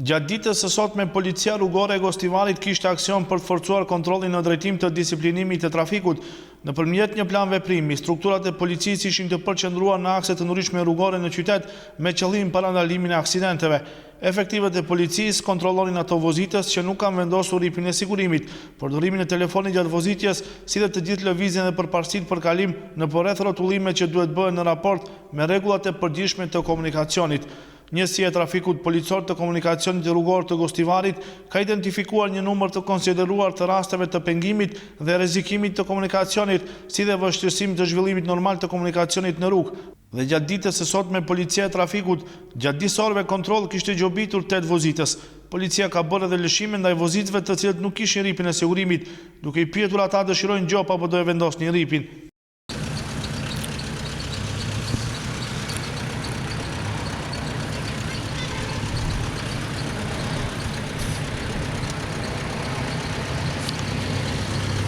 Gjatë ditës së sotme, policia rrugore e Gostivarit kishte aksion për të forcuar kontrollin në drejtim të disiplinimit të trafikut. Nëpërmjet një plan veprimi, strukturat e policisë ishin të përqendruar në akse të ndryshme rrugore në qytet me qëllim parandalimin e aksidenteve. Efektivët e policisë kontrollonin ato vozitës që nuk kanë vendosur ripin e sigurimit, përdorimin e telefonit gjatë vozitjes, si dhe të gjithë lëvizjen dhe përparësitë për kalim në përreth rrotullime që duhet bëhen në raport me rregullat e përgjithshme të komunikacionit. Njësia e trafikut policor të komunikacionit rrugor të Gostivarit ka identifikuar një numër të konsideruar të rasteve të pengimit dhe rrezikimit të komunikacionit, si dhe vështirësim të zhvillimit normal të komunikacionit në rrugë. Dhe gjatë ditës së sotme, policia e trafikut gjatë disa orëve kontroll kishte gjobitur 8 vozitës. Policia ka bërë edhe lëshime ndaj vozitëve të cilët nuk kishin ripin e sigurimit, duke i pyetur ata dëshirojnë gjop apo do e vendosnin ripin.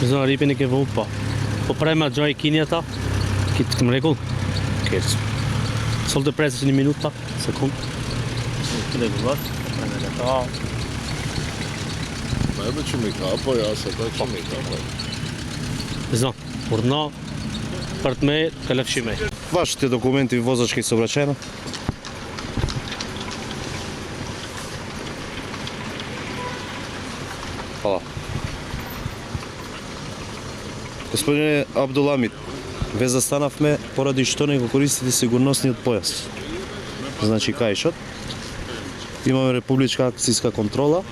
Zonë ripin e ke vëllë, po. Po prej ma gjoj kini ata, kitë këmë regull? Kërës. Sol të presë që 1 minuta, sekund. Këtë e gëllat, prej me leta. Me që mi ka, po ja, se ta që mi ka, po. Zonë, urna, për të me, ka lefshime. Вашите документи, возачки съображения. Hvala. Господине Абдуламид, ве застанавме поради што не го користите сигурносниот појас. Значи кајшот. Имаме републичка акцијска контрола.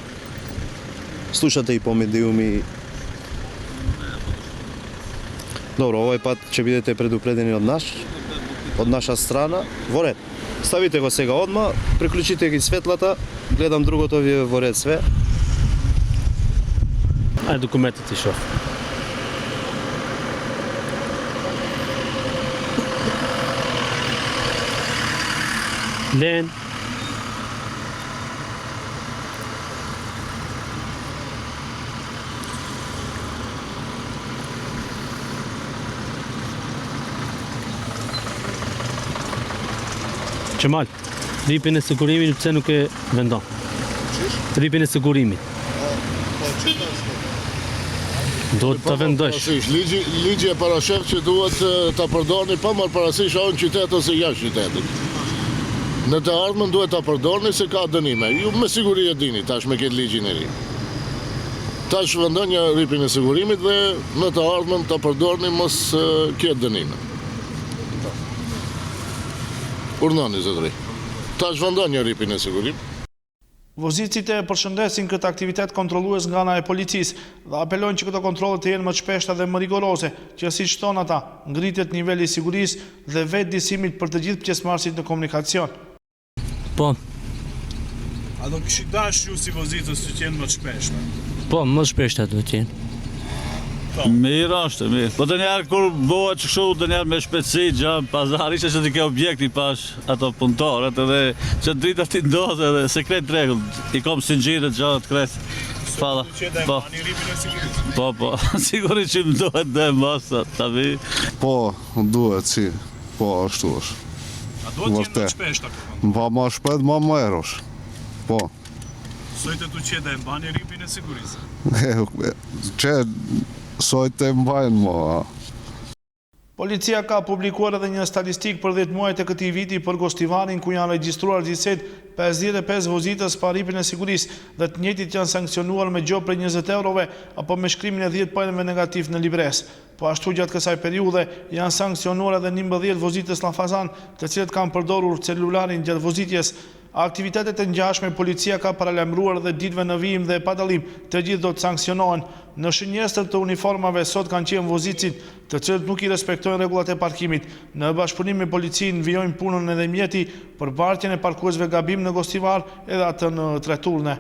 Слушате и по медиуми. Добро, овој пат ќе бидете предупредени од наша страна. Во ред. Ставите го сега одма, приклучите ги светлата, гледам другото ви е во ред све. Ај документот ти шоф. Len. Qemal, ripin e sigurimit pse nuk e vendon? Ripin e sigurimit. Do të vendosh. Ligji e parashef që duhet ta përdorni pa marrë parasysh a në qytet ose jashtë qytetit. Në të ardhmen duhet ta përdorni se ka dënime. Ju me siguri e dini tash me këtë ligjin e ri. Tash vendon një ripin e sigurimit dhe në të ardhmen ta përdorni mos ketë dënime. Urnoni zotëri. Tash vendon një ripin e sigurimit. Vozicit e përshëndesin këtë aktivitet kontrollues nga ana e policisë dhe apelojnë që këto kontrolle të jenë më të shpeshta dhe më rigoroze, që siç thonë ata, ngritet niveli i sigurisë dhe vetëdijësimit për të gjithë pjesëmarrësit në komunikacion. Po. A do kishit dash ju si vozitës që jenë më të shpeshta? Po, më shpeshta duhet të jenë. Mirë është, mirë. Po të njerë kur bëhet që kështu, të njerë me shpeci, gjë, pazar, ishe që t'i ke objekti pash ato punëtorët edhe që drita t'i ndodhe edhe sekret regull, i kom singjirët gjërat kret. Fala. Po, sigurisht që më duhet dhe masa, ta vi. Po, duhet si, po ashtu është. A do të jenë më të shpeshta këto? Pa ma shpet, ma më erosh. Po. Sojtë tu qede e mbani ripin e sigurisë? Që sojtë e mbajnë mo. Policia ka publikuar edhe një statistikë për 10 muajt e këtij viti për Gostivarin, ku janë regjistruar gjithsej 55 vozitës pa ripin e sigurisë dhe të njëjtit janë sankcionuar me gjop prej 20 eurove apo me shkrimin e 10 poeneve negativ në libres. Po ashtu gjatë kësaj periudhe janë sankcionuar edhe 11 vozitës Llafazan, të cilët kanë përdorur celularin gjatë vozitjes. Aktivitetet e ngjashme policia ka paralajmëruar dhe ditëve në vijim dhe pa dallim, të gjithë do të sanksionohen. Në shënjestër të uniformave sot kanë qenë vozicit, të cilët nuk i respektojnë rregullat e parkimit. Në bashkëpunim me policinë vijojnë punën edhe mjeti për bartjen e parkuesve gabim në Gostivar edhe atë në Treturne.